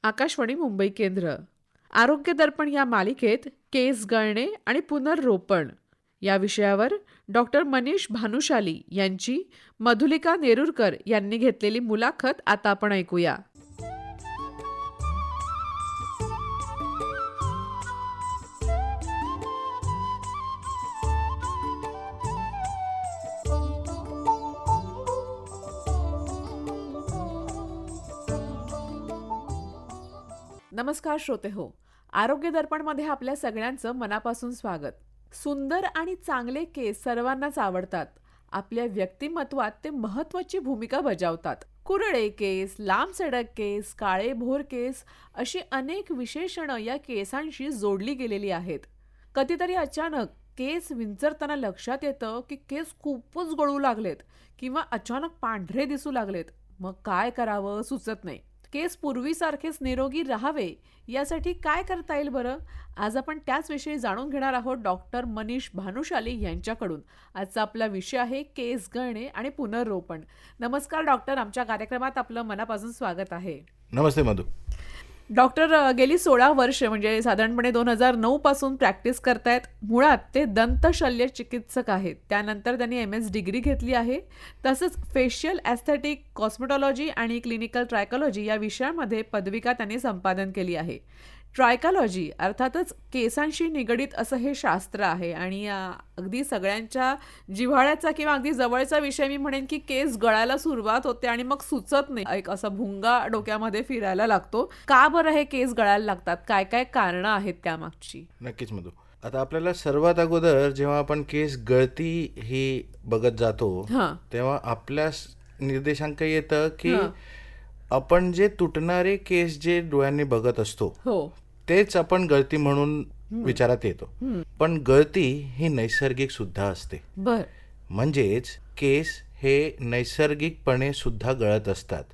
आकाशवाणी मुंबई केंद्र. आरोग्य दर्पण या मालिकेत केस गळणे आणि पुनर्रोपण या विषयावर डॉक्टर मनीष भानुशाली यांची मधुलिका नेरुरकर यांनी घेतलेली मुलाखत आता आपण ऐकूया. नमस्कार श्रोते हो, आरोग्य दर्पणमध्ये आपल्या सगळ्यांचं मनापासून स्वागत. सुंदर आणि चांगले केस सर्वांनाच आवडतात. आपल्या व्यक्तिमत्वात ते महत्त्वाची भूमिका बजावतात. कुरळे केस, लांब सडक केस, काळे भोर केस अशी अनेक विशेषणं या केसांशी जोडली गेलेली आहेत. कधीतरी अचानक केस विंचरताना लक्षात येतं की केस खूपच गळू लागलेत किंवा अचानक पांढरे दिसू लागलेत. मग काय करावं सुचत नाही. केस पूर्वीसारखेच निरोगी राहावे यासाठी काय करता येईल बरं? आज आपण त्याच विषयी जाणून घेणार आहोत डॉक्टर मनीष भानुशाली यांच्याकडून. आजचा आपला विषय आहे केस गळणे आणि पुनर्रोपण. नमस्कार डॉक्टर, आमच्या कार्यक्रमात आपलं मनापासून स्वागत आहे. नमस्ते मधु. डॉक्टर गेली 16 वर्ष म्हणजे साधारणपणे 2009 पासून प्रॅक्टिस करतायत. मुळात ते दंत शल्य चिकित्सक आहेत. त्यानंतर त्यांनी MS डिग्री घेतली आहे. तसंच फेशियल ॲस्थेटिक, कॉस्मेटॉलॉजी आणि क्लिनिकल ट्रायकॉलॉजी या विषयामध्ये पदविका त्यांनी संपादन केली आहे. ट्रायकॉलॉजी अर्थातच केसांशी निगडीत असं हे शास्त्र आहे आणि अगदी सगळ्यांच्या जिव्हाळ्याचा किंवा अगदी जवळचा विषय मी म्हणेन की केस गळायला सुरुवात होते आणि मग सुचत नाही. एक असा भुंगा डोक्यामध्ये फिरायला लागतो. का बरं हे केस गळायला लागतात? काय काय कारणं आहेत त्यामागची? नक्कीच मधु. आता आपल्याला सर्वात अगोदर जेव्हा आपण केस गळती ही बघत जातो तेव्हा आपल्या निर्देशांक येतं की आपण जे तुटणारे केस जे डोळ्यांनी बघत असतो तेच आपण गळती म्हणून विचारात येतो. पण गळती ही नैसर्गिक सुद्धा असते. म्हणजेच केस हे नैसर्गिकपणे सुद्धा गळत असतात.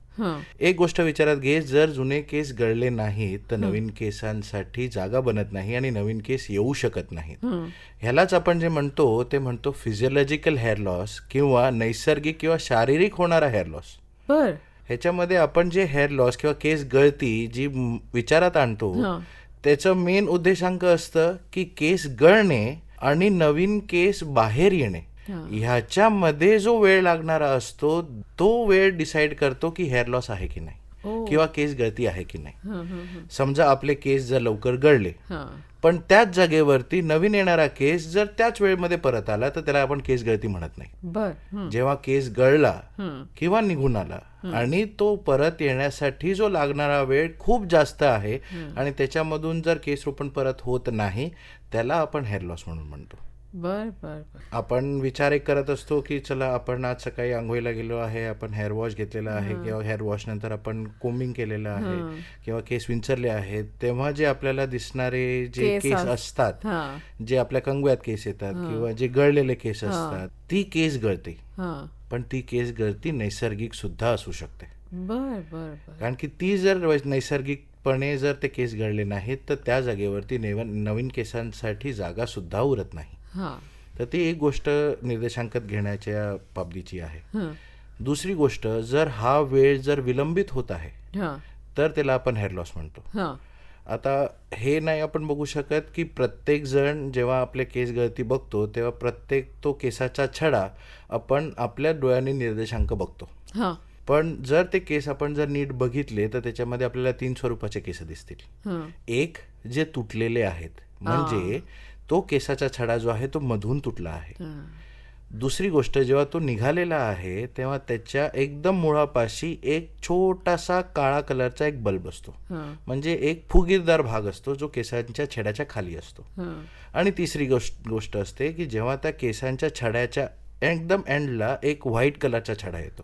एक गोष्ट विचारात घे, जर जुने केस गळले नाहीत तर नवीन केसांसाठी जागा बनत नाही आणि नवीन केस येऊ शकत नाहीत. ह्यालाच आपण जे म्हणतो ते म्हणतो फिजिओलॉजिकल हेअर लॉस किंवा नैसर्गिक किंवा शारीरिक होणारा हेअर लॉस. ह्याच्यामध्ये आपण जे हेअर लॉस किंवा केस गळती जी विचारात आणतो त्याचं मेन उद्देशांक असतं की केस गळणे आणि नवीन केस बाहेर येणे. ह्याच्यामध्ये जो वेळ लागणारा असतो तो वेळ डिसाइड करतो की हेअर लॉस आहे की नाही किंवा केस गळती आहे की नाही. समजा आपले केस जर लवकर गळले पण त्याच जागेवरती नवीन येणारा केस जर त्याच वेळेमध्ये परत आला तर त्याला आपण केस गळती म्हणत नाही. जेव्हा केस गळला किंवा निघून आला आणि तो परत येण्यासाठी जो लागणारा वेळ खूप जास्त आहे आणि त्याच्यामधून जर केस रोपण परत होत नाही त्याला आपण हेअर लॉस म्हणून म्हणतो. आपण विचार एक करत असतो की चला आपण आज सकाळी आंघोळीला गेलो आहे, आपण हेअर वॉश घेतलेला आहे किंवा हेअर वॉश नंतर आपण कोमिंग केलेलं आहे किंवा केस विंचरले आहेत, तेव्हा जे आपल्याला दिसणारे जे केस असतात, जे आपल्या कंगव्यात केस येतात किंवा जे गळलेले केस असतात, ती केस गळते. पण ती केस गळती नैसर्गिक सुद्धा असू शकते. कारण की ती जर नैसर्गिकपणे जर ते केस गळले नाहीत तर त्या जागेवरती नवीन केसांसाठी जागा सुद्धा उरत नाही. तर ती एक गोष्ट निर्देशांकात घेण्याच्या बाबतीची आहे. दुसरी गोष्ट, जर हा वेळ जर विलंबित होत आहे तर त्याला आपण हेअर लॉस म्हणतो. आता हे नाही आपण बघू शकत की प्रत्येक जण जेव्हा आपले केस गळती बघतो तेव्हा प्रत्येक तो केसाचा छडा आपण आपल्या डोळ्यांनी निर्देशांक बघतो. पण जर ते केस आपण जर नीट बघितले तर त्याच्यामध्ये आपल्याला 3 स्वरूपाचे केस दिसतील. एक, जे तुटलेले आहेत, म्हणजे तो केसाचा छडा जो आहे तो मधून तुटला आहे. दुसरी गोष्ट, जेव्हा तो निघालेला आहे तेव्हा त्याच्या एकदम मुळापाशी एक छोटासा काळा कलरचा एक बल्ब असतो, म्हणजे एक फुगीरदार भाग असतो जो केसांच्या छड्याच्या खाली असतो. आणि तिसरी गोष्ट असते की जेव्हा त्या केसांच्या छड्याच्या एकदम एंडला एक व्हाईट कलरचा छडा येतो,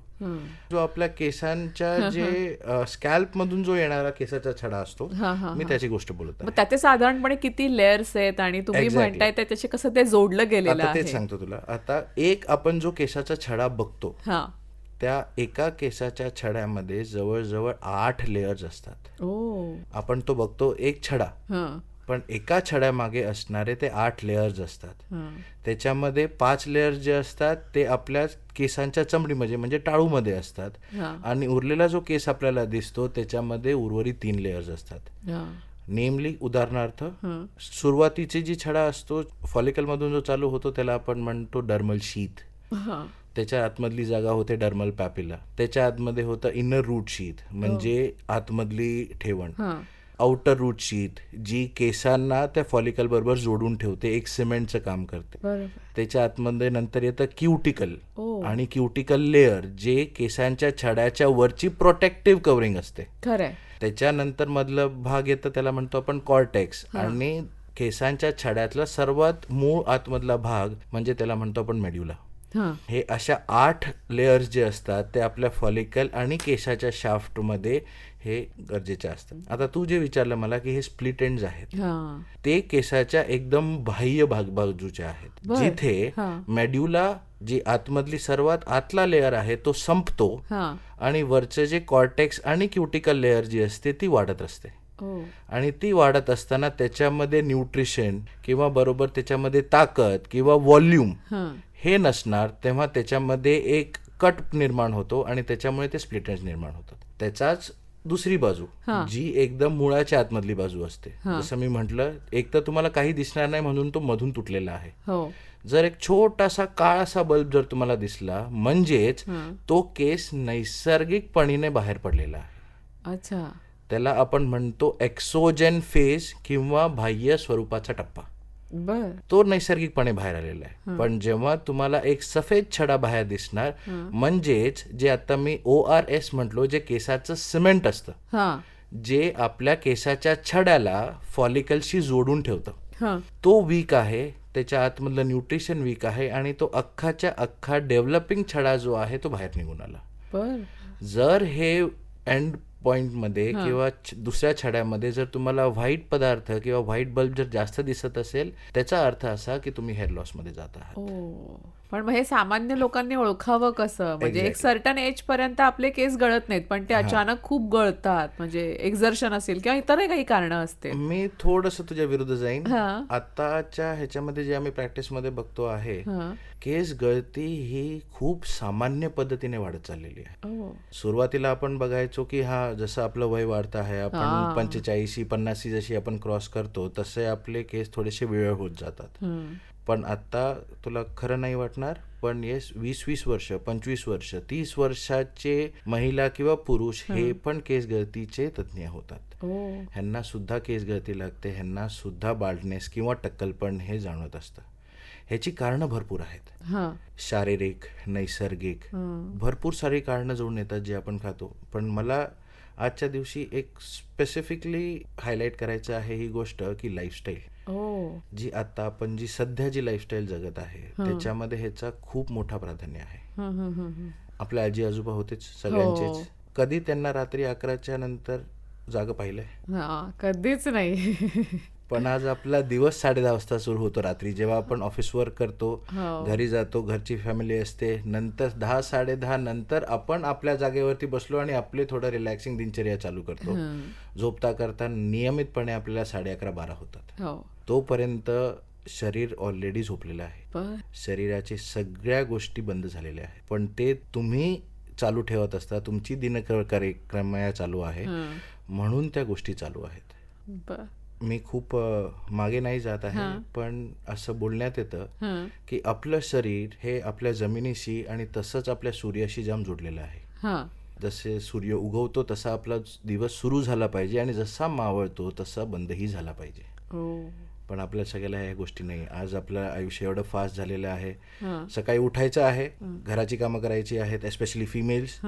जो आपल्या केसांच्या जे स्कॅल्प मधून जो येणारा केसाचा छडा असतो, मी त्याची गोष्ट बोलत आहे. त्याचे साधारणपणे किती लेयर्स आहेत आणि तुम्ही म्हणताय त्याच्याशी कसं ते जोडलं गेलेलं आहे? तेच सांगतो तुला. आता एक आपण जो केसाचा छडा बघतो त्या एका केसाच्या छड्यामध्ये जवळजवळ 8 लेयर्स असतात. आपण तो बघतो एक छडा, पण एका छड्यामागे असणारे ते 8 लेयर्स असतात. त्याच्यामध्ये 5 लेयर्स जे असतात ते आपल्या केसांच्या चमडीमध्ये म्हणजे टाळूमध्ये असतात आणि उरलेला जो केस आपल्याला दिसतो त्याच्यामध्ये उर्वरित 3 लेयर्स असतात. नेमली उदाहरणार्थ सुरुवातीची जी छडा असतो फॉलिकल मधून जो चालू होतो त्याला आपण म्हणतो डर्मल शीथ. त्याच्या आतमधली जागा होते डर्मल पॅपिला. त्याच्या आतमध्ये होतं इनर रूट शीथ म्हणजे आतमधली ठेवण. आउटर रूट शीथ जी केसांना त्या फॉलिकल बरोबर जोडून ठेवते, एक सिमेंटचं काम करते. त्याच्या आतमध्ये नंतर येतं क्युटिकल आणि क्युटिकल लेअर जे केसांच्या छड्याच्या वरची प्रोटेक्टिव्ह कव्हरिंग असते. त्याच्यानंतर मधलं भाग येतं त्याला म्हणतो आपण कॉर्टेक्स आणि केसांच्या छड्यातला सर्वात मूळ आतमधला भाग म्हणजे त्याला म्हणतो आपण मेड्युला. हे अशा 8 लेयर्स जे असतात ते आपल्या फॉलिकल आणि केसाच्या शाफ्ट मध्ये हे गरजेचे असतात. आता तू जे विचारलं मला की हे स्प्लिट एंड्स आहेत, ते केसाच्या एकदम बाह्य बाजूचे आहेत जिथे मेड्युला जी आतमधली सर्वात आतला लेअर आहे तो संपतो आणि वरचे जे कॉर्टेक्स आणि क्युटिकल लेअर जी असते ती वाढत असते. आणि ती वाढत असताना त्याच्यामध्ये न्यूट्रिशन किंवा बरोबर त्याच्यामध्ये ताकद किंवा व्हॉल्यूम हे नसणार, तेव्हा त्याच्यामध्ये एक कट निर्माण होतो आणि त्याच्यामुळे ते स्प्लिट एंड्स निर्माण होतात. त्याचाच दुसरी बाजू जी एकदम मुळाच्या आतमधली बाजू असते, जसं मी म्हटलं, एक तर तुम्हाला काही दिसणार नाही म्हणून तो मधून तुटलेला आहे. जर एक छोटासा काळासा बल्ब जर तुम्हाला दिसला म्हणजेच तो केस नैसर्गिकपणे बाहेर पडलेला आहे. त्याला आपण म्हणतो एक्सोजन फेज किंवा बाह्य स्वरूपाचा टप्पा. तो नैसर्गिकपणे बाहेर आलेला आहे. पण जेव्हा तुम्हाला एक सफेद छडा बाहेर दिसणार म्हणजेच जे आता मी ORS म्हटलो, जे केसाचं सिमेंट असतं जे आपल्या केसाच्या छड्याला फॉलिकलशी जोडून ठेवतं, तो वीक आहे. त्याच्या आतमधलं न्यूट्रिशन वीक आहे आणि तो अख्खाच्या अख्खा डेव्हलपिंग छडा जो आहे तो बाहेर निघून आला. जर हे एंड पॉइंट मध्ये किंवा दुसऱ्या छड्यामध्ये जर तुम्हाला व्हाईट पदार्थ किंवा व्हाईट बल्ब जर जास्त दिसत असेल त्याचा अर्थ असा की तुम्ही हेअर लॉस मध्ये जात आहात. पण हे सामान्य लोकांनी ओळखावं कसं? म्हणजे एक सर्टन एज पर्यंत आपले केस गळत नाहीत पण ते अचानक खूप गळतात, म्हणजे एक्झर्शन असेल किंवा इतरही काही कारण असते. मी थोडस तुझ्या विरुद्ध जाईन. आताच्या ह्याच्यामध्ये जे आम्ही प्रॅक्टिस मध्ये बघतो आहे, केस गळती ही खूप सामान्य पद्धतीने वाढत चाललेली आहे. सुरुवातीला आपण बघायचो की जसं आपलं वय वाढत आहे, आपण 45-50 जशी आपण क्रॉस करतो तसे आपले केस थोडेसे वेळ होत जातात. पण आता तुला खरं नाही वाटणार, पण 20 वर्ष 25 वर्ष 30 वर्षाचे महिला किंवा पुरुष हे पण केस गळतीचे तज्ञ होतात. ह्यांना सुद्धा केस गळती लागते, ह्यांना सुद्धा बाल्डनेस किंवा टक्कलपण हे जाणवत असतं. ह्याची कारणं भरपूर आहेत, शारीरिक, नैसर्गिक, भरपूर सारी कारणं जोडून येतात जे आपण खातो. पण मला आजच्या दिवशी एक स्पेसिफिकली हायलाइट करायचं आहे ही गोष्ट की लाईफस्टाईल जी आता आपण जी सध्या जी लाईफस्टाईल जगत आहे त्याच्यामध्ये ह्याचा खूप मोठा प्राधान्य आहे. आपल्या आजी आजोबा होतेच सगळ्यांचेच, कधी त्यांना रात्री 11च्या नंतर जागं पाहिलंय? कधीच नाही. पण आज आपला दिवस 10:30 वाजता सुरू होतो रात्री, जेव्हा आपण ऑफिस वर्क करतो, घरी जातो, घरची फॅमिली असते, नंतर 10-10:30 नंतर आपण आपल्या जागेवरती बसलो आणि आपले थोडं रिलॅक्सिंग दिनचर्या चालू करतो. झोपता करता नियमितपणे आपल्याला 11:30-12 होतात. तोपर्यंत शरीर ऑलरेडी झोपलेलं आहे, शरीराच्या सगळ्या गोष्टी बंद झालेल्या आहेत. पण ते तुम्ही चालू ठेवत असता, तुमची दिनक्रमया चालू आहे म्हणून त्या गोष्टी चालू आहेत. मी खूप मागे नाही जात आहे, पण असं बोलण्यात येतं की आपलं शरीर हे आपल्या जमिनीशी आणि तसंच आपल्या सूर्याशी जाम जोडलेलं आहे. जसे सूर्य उगवतो तसा आपला दिवस सुरू झाला पाहिजे आणि जसा मावळतो तसा बंदही झाला पाहिजे. पण आपल्या सगळ्याला ह्या गोष्टी नाही. आज आपलं आयुष्य एवढं फास्ट झालेलं आहे, सकाळी उठायचं आहे, घराची कामं करायची आहेत, एस्पेशली फिमेल्स,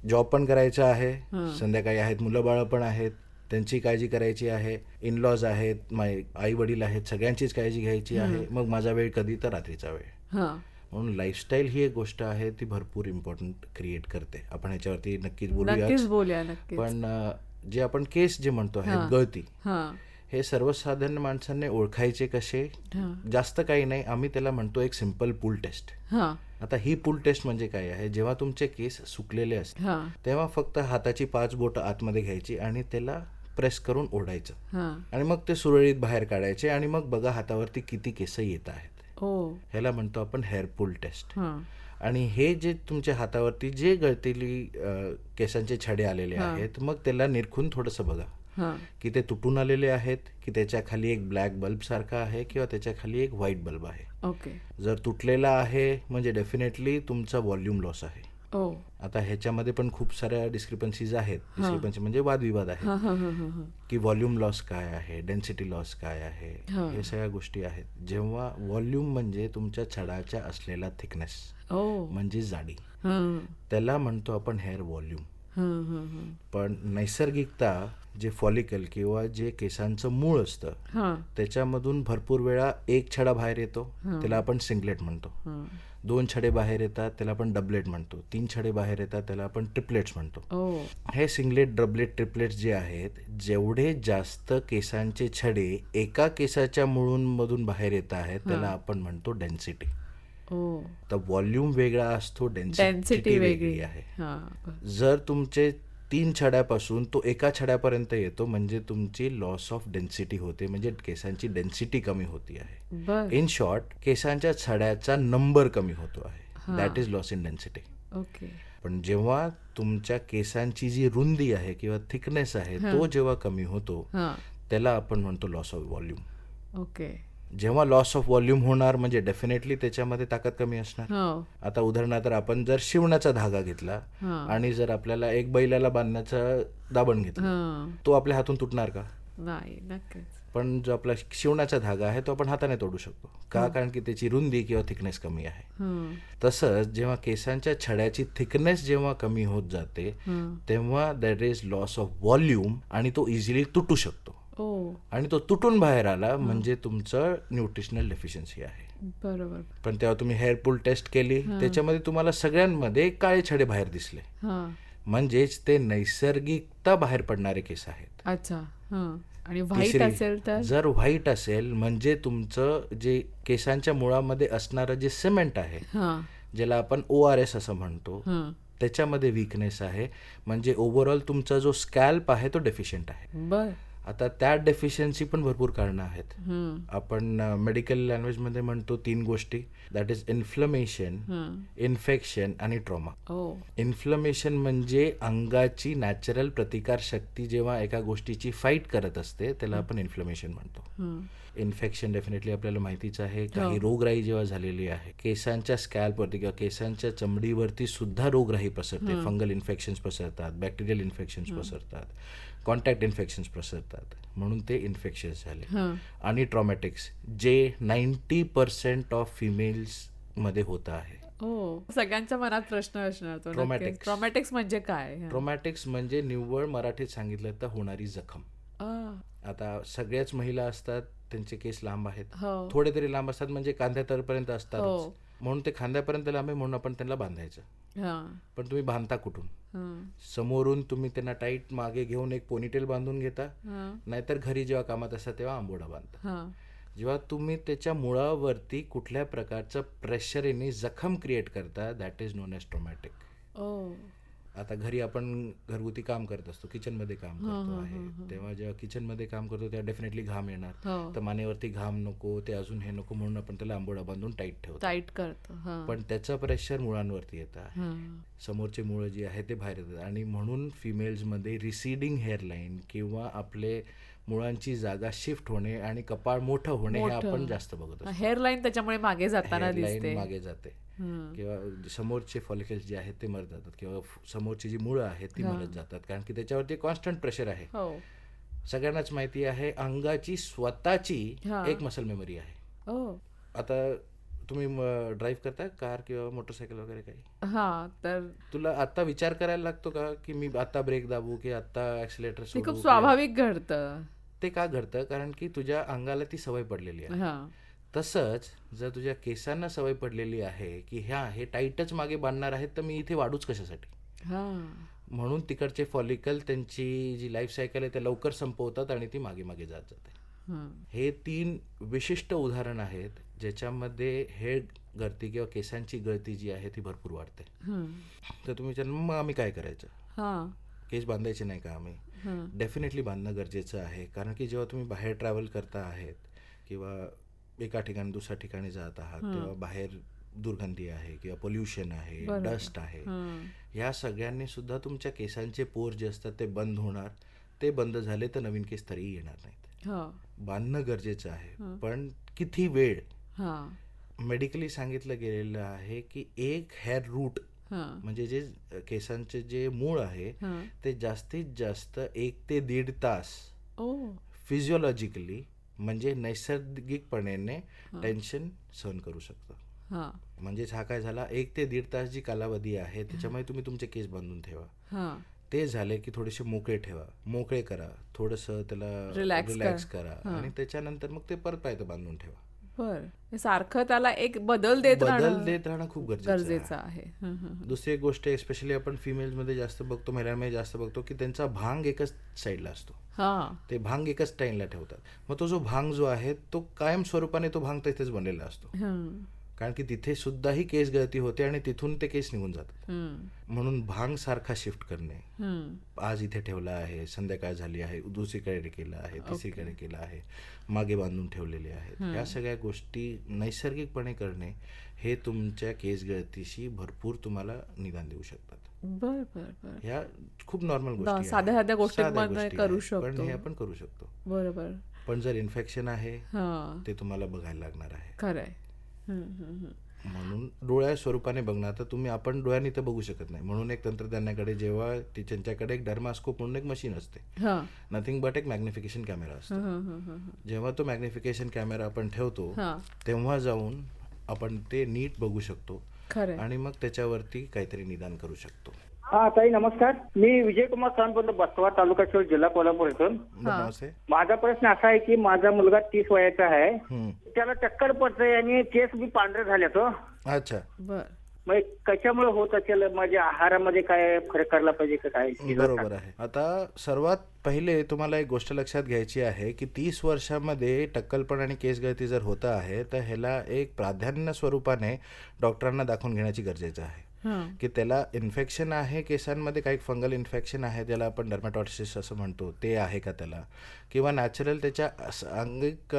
जॉब पण करायचं आहे, संध्याकाळी आहेत, मुलं बाळ पण आहेत, त्यांची काळजी करायची आहे, इनलॉज आहेत, आई वडील आहेत, सगळ्यांचीच काळजी घ्यायची आहे. मग माझा वेळ कधी तर रात्रीचा वेळ. म्हणून लाईफस्टाईल ही एक गोष्ट आहे ती भरपूर इम्पॉर्टंट क्रिएट करते. आपण ह्याच्यावरती नक्कीच बोलूया. पण जे आपण केस जे म्हणतो आहे गळती, हे सर्वसाधारण माणसांनी ओळखायचे कसे? जास्त काही नाही, आम्ही त्याला म्हणतो एक सिंपल पुल टेस्ट. आता ही पुल टेस्ट म्हणजे काय आहे? जेव्हा तुमचे केस सुकलेले असतात तेव्हा फक्त हाताची 5 बोटं आतमध्ये घ्यायची आणि त्याला प्रेस करून ओढायचं हा. आणि मग ते सुरळीत बाहेर काढायचे आणि मग बघा हातावरती किती केस येत आहेत. ह्याला म्हणतो आपण हेअर पुल टेस्ट. आणि हे जे तुमच्या हातावरती जे गळतीली केसांचे छडे आलेले आहेत, मग त्याला निरखून थोडंसं बघा की ते तुटून आलेले आहेत, की त्याच्या खाली एक ब्लॅक बल्ब सारखा आहे किंवा त्याच्या खाली एक व्हाईट बल्ब आहे. जर तुटलेला आहे म्हणजे डेफिनेटली तुमचा व्हॉल्यूम लॉस आहे. आता ह्याच्यामध्ये पण खूप साऱ्या डिस्क्रिपन्सीज आहेत. डिस्क्रिपन्सी म्हणजे वादविवाद आहेत की व्हॉल्यूम लॉस काय आहे, डेन्सिटी लॉस काय आहे, हे सगळ्या गोष्टी आहेत. जेव्हा व्हॉल्यूम म्हणजे तुमच्या छडाच्या असलेला थिकनेस म्हणजे जाडी, त्याला म्हणतो आपण हेअर व्हॉल्यूम. पण नैसर्गिकता जे फॉलिकल किंवा जे केसांचं मूळ असतं त्याच्यामधून भरपूर वेळा एक छडा बाहेर येतो, त्याला आपण सिंगलेट म्हणतो. 2 छडे बाहेर येतात, त्याला आपण डबलेट म्हणतो. 3 छडे बाहेर येतात, त्याला आपण ट्रिपलेट्स म्हणतो. हे सिंगलेट, डबलेट, ट्रिपलेट्स जे आहेत, जेवढे जास्त केसांचे छडे एका केसाच्या मुळूंमधून बाहेर येत आहेत त्याला आपण म्हणतो डेन्सिटी. तर व्हॉल्यूम वेगळा असतो, डेन्सिटी वेगळी आहे. जर तुमचे 3 छड्यापासून तो एका छड्यापर्यंत येतो म्हणजे तुमची लॉस ऑफ डेन्सिटी होते, म्हणजे केसांची डेन्सिटी कमी होती आहे. इन शॉर्ट, केसांच्या छड्याचा नंबर कमी होतो आहे. That is loss in density. पण जेव्हा तुमच्या केसांची जी रुंदी आहे किंवा थिकनेस आहे तो जेव्हा कमी होतो त्याला आपण म्हणतो लॉस ऑफ व्हॉल्यूम. जेव्हा लॉस ऑफ व्हॉल्यूम होणार म्हणजे डेफिनेटली त्याच्यामध्ये ताकद कमी असणार. आता उदाहरणार्थ आपण जर शिवण्याचा धागा घेतला आणि जर आपल्याला एक बैलाला बांधण्याचा दाबण घेतला, तो आपल्या हातून तुटणार का? नाही, नक्कीच. पण जो आपला शिवण्याचा धागा आहे तो आपण हाताने तोडू शकतो का? कारण की त्याची रुंदी किंवा थिकनेस कमी आहे. तसंच जेव्हा केसांच्या छड्याची थिकनेस जेव्हा कमी होत जाते तेव्हा that is loss of volume आणि तो इझिली तुटू शकतो. आणि तो तुटून बाहेर आला म्हणजे तुमचं न्यूट्रिशनल डेफिशियन्सी आहे. बरोबर. पण तेव्हा तुम्ही हेअर पुल टेस्ट केली, त्याच्यामध्ये तुम्हाला सगळ्यांमध्ये काळे छडे बाहेर दिसले, म्हणजेच ते नैसर्गिकता बाहेर पडणारे केस आहेत. अच्छा. आणि व्हाईट असेल तर? जर व्हाईट असेल म्हणजे तुमचं जे केसांच्या मुळामध्ये असणारं जे सिमेंट आहे, ज्याला आपण ORS असं म्हणतो, त्याच्यामध्ये वीकनेस आहे, म्हणजे ओव्हरऑल तुमचा जो स्कॅल्प आहे तो डेफिशियंट आहे. आता त्या डेफिशियन्सी पण भरपूर कारणं आहेत. आपण मेडिकल लँग्वेजमध्ये म्हणतो 3 गोष्टी, दॅट इज इन्फ्लमेशन, इन्फेक्शन आणि ट्रॉमा. इन्फ्लमेशन म्हणजे अंगाची नॅचरल प्रतिकार शक्ती जेव्हा एका गोष्टीची फाईट करत असते त्याला आपण इन्फ्लमेशन म्हणतो. इन्फेक्शन डेफिनेटली आपल्याला माहितीच आहे, काही रोगराई जेव्हा झालेली आहे, केसांच्या स्कॅल्पवरती किंवा केसांच्या चमडीवरती सुद्धा रोगराई पसरते. फंगल इन्फेक्शन्स पसरतात, बॅक्टेरियल इन्फेक्शन्स पसरतात, कॉन्टॅक्ट इन्फेक्शन्स पसरतात, म्हणून ते इन्फेक्शन्स झाले. आणि ट्रॉमॅटिक्स जे 90% ऑफ फिमेल्स मध्ये होत आहे. सगळ्यांच्या मनात प्रश्न असणार तो. ट्रॉमॅटिक्स म्हणजे काय? ट्रॉमॅटिक्स म्हणजे निव्वळ मराठीत सांगितलं तर होणारी जखम. आता सगळ्याच महिला असतात, त्यांचे केस लांब आहेत, थोडे तरी लांब असतात, म्हणजे खांद्यापर्यंत असतात, म्हणून ते खांद्यापर्यंत लांब आहे म्हणून आपण त्यांना बांधायचं. पण तुम्ही बांधता कुठून? समोरून तुम्ही त्यांना टाईट मागे घेऊन एक पोनीटेल बांधून घेता, नाहीतर घरी जेव्हा कामात असतात तेव्हा आंबोडा बांधता. जेव्हा तुम्ही त्याच्या मुळावरती कुठल्या प्रकारचं प्रेशर येणे जखम क्रिएट करता, that is known as traumatic. आता घरी आपण घरगुती काम करत असतो, किचनमध्ये काम करतो आहे, तेव्हा जेव्हा किचनमध्ये काम करतो तेव्हा डेफिनेटली घाम येणार, तर मानेवरती घाम नको, ते अजून हे नको म्हणून आपण त्याला आंबोडा बांधून टाईट करतो. पण त्याचं प्रेशर मुळांवरती येतं आहे, समोरचे मुळ जे आहे ते बाहेर येतात, आणि म्हणून फिमेल्समध्ये रिसिडिंग हेअरलाईन किंवा आपले मुळांची जागा शिफ्ट होणे आणि कपाळ मोठं होणे हे आपण जास्त बघत असतो. हेअरलाईन त्याच्यामुळे मागे जाताना दिसते, मागे जाते, किंवा समोरचे फॉलिकल्स जे आहेत ते मरत जातात, किंवा समोरची जी मुळं आहेत ती मरत जातात, कारण की त्याच्यावरती कॉन्स्टंट प्रेशर आहे. सगळ्यांनाच माहिती आहे अंगाची स्वतःची एक मसल मेमरी आहे. आता तुम्ही ड्राईव्ह करता कार किंवा मोटरसायकल वगैरे काही, तर तुला आता विचार करायला लागतो का की मी आता ब्रेक दाबू की आता ऍक्सिलेटर सोडू? खूप स्वाभाविक घडतं. ते का घडतं? कारण की तुझ्या अंगाला ती सवय पडलेली आहे. तसंच जर तुझ्या केसांना सवय पडलेली आहे की हे टाईटच मागे बांधणार आहेत, तर मी इथे वाढूच कशासाठी, म्हणून तिकडचे फॉलिकल त्यांची जी लाईफ सायकल आहे ते लवकर संपवतात आणि ती मागे मागे जात जाते. हे 3 विशिष्ट उदाहरण आहेत ज्याच्यामध्ये हेअर गळती किंवा केसांची गळती जी आहे ती भरपूर वाढते. तर तुम्ही विचार, मग आम्ही काय करायचं? केस बांधायचे नाही का आम्ही? डेफिनेटली बांधणं गरजेचं आहे. कारण की जेव्हा तुम्ही बाहेर ट्रॅव्हल करता आहेत किंवा एका ठिकाणी दुसऱ्या ठिकाणी जात आहात, तेव्हा बाहेर दुर्गंधी आहे किंवा पोल्युशन आहे, डस्ट आहे, ह्या सगळ्यांनी सुद्धा तुमच्या केसांचे पोर जे असतात ते बंद होणार. ते बंद झाले तर नवीन केस तरीही येणार नाहीत. बांधणं गरजेचं आहे, पण किती वेळ? मेडिकली सांगितलं गेलेलं आहे की एक हेअर रूट म्हणजे जे केसांचे जे मूळ आहे ते जास्तीत जास्त 1 ते 1.5 तास फिजिओलॉजिकली म्हणजे नैसर्गिकपणे टेन्शन सहन करू शकतं. म्हणजेच हा काय झाला, 1 ते 1.5 तास जी कालावधी आहे त्याच्यामध्ये तुम्ही तुमचे केस बांधून ठेवा. ते झाले की थोडेसे मोकळे करा, थोडंसं त्याला रिलॅक्स करा आणि त्याच्यानंतर मग ते परत पायतं बांधून ठेवा. सारखं त्याला एक बदल देत राहणं खूप गरजेचं आहे. दुसरी एक गोष्ट एस्पेशली आपण फिमेल्स मध्ये जास्त बघतो, महिलांमध्ये जास्त बघतो की त्यांचा भांग एकच साईडला असतो. ते भांग एकच स्टाईलला ठेवतात. मग तो जो भांग जो आहे तो कायम स्वरूपाने तो भांग तिथेच बनलेला असतो. कारण की तिथे सुद्धाही केस गळती होते आणि तिथून ते केस निघून जातात. म्हणून भांग सारखा शिफ्ट करणे, आज इथे ठेवला आहे, संध्याकाळ झाली आहे, दुसरीकडे केलं आहे, तिसरीकडे केलं आहे, मागे बांधून ठेवलेले आहेत, ह्या सगळ्या गोष्टी नैसर्गिकपणे करणे हे तुमच्या केस गळतीशी भरपूर तुम्हाला निदान देऊ शकतात. ह्या खूप नॉर्मल गोष्टी, साध्या गोष्टी करू शकतो, पण हे आपण करू शकतो. बरोबर. पण जर इन्फेक्शन आहे ते तुम्हाला बघायला लागणार आहे. खरंय. म्हणून डोळ्या स्वरूपाने बघणार तर तुम्ही आपण डोळ्यांनी तर बघू शकत नाही. म्हणून एक तंत्रज्ञानाकडे जेव्हा त्यांच्याकडे एक डर्मास्कोप म्हणून एक मशीन असते, नथिंग बट एक मॅग्निफिकेशन कॅमेरा असतो. जेव्हा तो मॅग्निफिकेशन कॅमेरा आपण ठेवतो तेव्हा जाऊन आपण ते नीट बघू शकतो आणि मग त्याच्यावरती काहीतरी निदान करू शकतो. हा ताई नमस्कार, मी विजयकुमार सावंत, बस्तवा तालुका शिरोळ, जिल्हा कोल्हापूर इथून. माझा प्रश्न असा आहे की माझा मुलगा 30 वयाचा आहे, त्याला चक्कर पडते आणि केस बी पांढरे झाले तो. अच्छा, मग कशामुळे होत असेल? माझ्या आहारामध्ये काय फरक करायला पाहिजे का काय? बरोबर आहे. आता सर्वात पहिले तुम्हाला एक गोष्ट लक्षात घ्यायची आहे की 30 वर्षामध्ये टक्कलपण आणि केस गळती जर होत आहे तर ह्याला एक प्राधान्य स्वरूपाने डॉक्टरांना दाखवून घेण्याची गरजेचं आहे की त्याला इन्फेक्शन आहे केसांमध्ये, काही फंगल इन्फेक्शन आहे ज्याला आपण डर्मॅटॉसिस असं म्हणतो, ते आहे का त्याला, किंवा नॅचरल त्याच्या अंगिक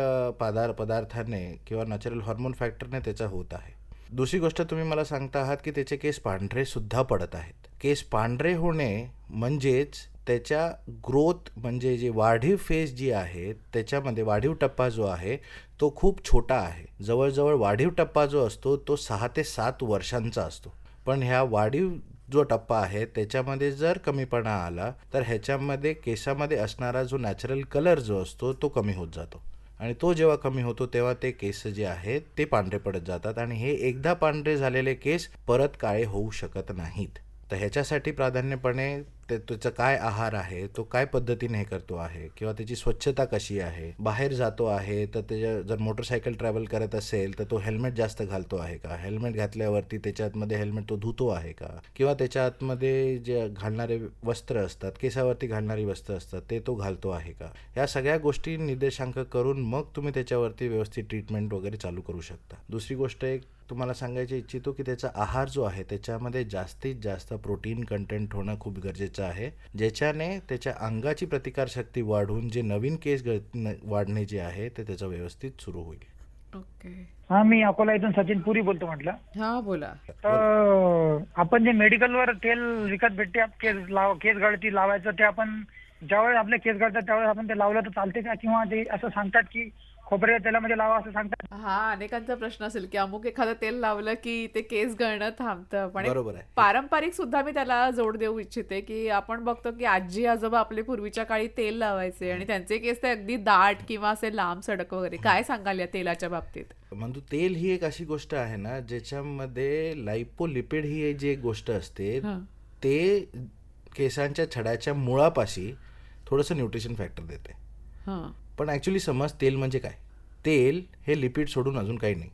पदार्थाने किंवा नॅचरल हॉर्मोन फॅक्टरने त्याचा होत आहे. दुसरी गोष्ट तुम्ही मला सांगता आहात की त्याचे केस पांढरे सुद्धा पडत आहेत. केस पांढरे होणे म्हणजेच त्याच्या ग्रोथ म्हणजे जे वाढीव फेज जी आहे त्याच्यामध्ये वाढीव टप्पा जो आहे तो खूप छोटा आहे. जवळजवळ वाढीव टप्पा जो असतो तो 6 ते 7 वर्षांचा असतो. पण ह्या वाढीव जो टप्पा आहे त्याच्यामध्ये जर कमीपणा आला तर ह्याच्यामध्ये केसामध्ये असणारा जो नॅचरल कलर जो असतो तो कमी होत जातो आणि तो जेव्हा कमी होतो तेव्हा ते केस जे आहेत ते पांढरे पडत जातात आणि हे एकदा पांढरे झालेले केस परत काळे होऊ शकत नाहीत. तर ह्याच्यासाठी प्राधान्यपणे त्याचा काय आहार आहे, तो काय पद्धतीने हे करतो आहे किंवा त्याची स्वच्छता कशी आहे, बाहेर जातो आहे तर त्याच्या जर मोटरसायकल ट्रॅव्हल करत असेल तर तो हेल्मेट जास्त घालतो आहे का, हेल्मेट घातल्यावरती त्याच्या आतमध्ये हेल्मेट तो धुतो आहे का, किंवा त्याच्या आतमध्ये जे घालणारे वस्त्र असतात, केसावरती घालणारी वस्त्र असतात ते तो घालतो आहे का, या सगळ्या गोष्टी निर्देशांक करून मग तुम्ही त्याच्यावरती व्यवस्थित ट्रीटमेंट वगैरे चालू करू शकता. दुसरी गोष्ट एक तुम्हाला सांगायची इच्छितो की त्याचा आहार जो आहे त्याच्यामध्ये जास्तीत जास्त प्रोटीन कंटेंट होणं खूप गरजेचं आहे, ज्याच्याने त्याच्या अंगाची प्रतिकारशक्ती वाढून जे नवीन केस वाढणे जे आहे ते त्याचं व्यवस्थित सुरू होईल. ओके. हा, मी अकोला इथून सचिन पुरी बोलतो म्हटलं. हा बोला. तर आपण जे मेडिकलवर तेल विकत भेटते केस गळती लावायचं, ते आपण ज्यावेळेस आपले केस गळतात त्यावेळेस आपण ते लावलं तर चालते का, किंवा ते असं सांगतात की खोबऱ्या तेलामध्ये लावा असं सांगतात? हा, अनेकांचा प्रश्न असेल की अमुक एखादं तेल लावलं की ते केस गळणं थांबतं. पण बरोबर आहे. पारंपरिक सुद्धा मी त्याला जोड देऊ इच्छिते की आपण बघतो की आजी आजोबा आपले पूर्वीच्या काळी तेल लावायचे आणि त्यांचे केस ते अगदी दाट किंवा असे लांब सडक वगैरे. काय सांगाल या तेलाच्या बाबतीत? म्हणजे तेल ही एक अशी गोष्ट आहे ना ज्याच्यामध्ये लायपोलिपिड ही जी एक गोष्ट असते ते केसांच्या छडाच्या मुळापाशी थोडंसं न्यूट्रिशन फॅक्टर देते. पण ऍक्च्युली समज तेल म्हणजे काय, तेल हे लिपिड सोडून अजून काही नाही.